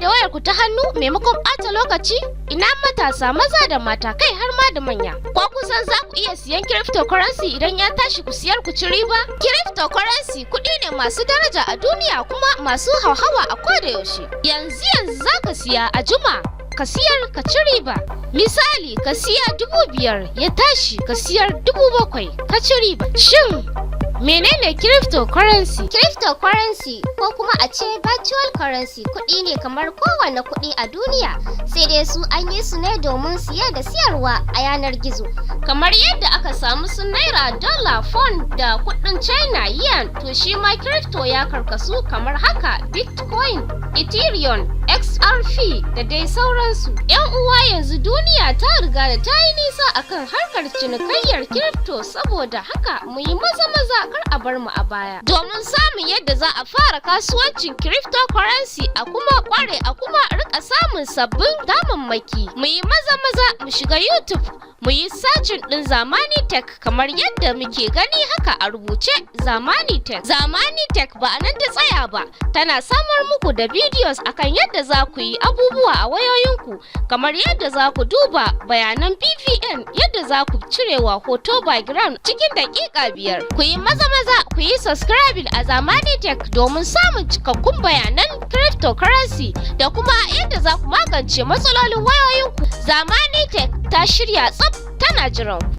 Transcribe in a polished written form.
da wayarku ta hannu maimakon ɓata lokaci? Ina matasa maza da mata kai har ma da manya. Ko kusan za ku iya siyan cryptocurrency idan ya tashi ku siyar ku ci riba? Cryptocurrency kuɗi ne masu daraja a duniya kuma masu hauhawa a koda yaushe. Yanzu za ka siya a juma ka siyar ka ci riba. Misali ka siya 5,000 ya tashi ka siyar 7,000 ka ci riba. Shin menene cryptocurrency? Cryptocurrency ko kuma a ce virtual currency kuɗi ne kamar kowane kuɗi a duniya, sai dai su an yi su ne domin siye da siyarwa a yanar gizo. Kamar yadda aka samu su naira, dollar, pound da kuɗin China yuan, to shi ma crypto ya karkasu kamar haka: Bitcoin, Ethereum, XRP da dai sauransu. 'Yan uwa, yanzu duniya ta riga da ta yi nisa akan harkar cinikayyar crypto, saboda haka mu yi maza kar a bar mu a baya. Domin samun yadda za a fara kasuwancin cryptocurrency a kuma kware a kuma rika samun sabbin damammaki, mu yi maza mu shiga YouTube mu yi sajin ɗin Zamani Tech kamar yadda muke gani haka a rubuce Zamani Tech. Zamani Tech ba a nan ta tsaya ba, tana samar muku da videos akan yadda za ku yi abubuwa a wayoyinku, kamar yadda za ku duba bayanan BVN, yadda za ku cirewa hoto background cikin daƙiƙa 5. Ku yi maza ku yi subscribing a Zamani Tech domin samun cikakkun bayanan cryptocurrency da kuma yadda za ku magance matsalolin wayoyinku. Zamani Tech ta shirya tsaf tana jiran.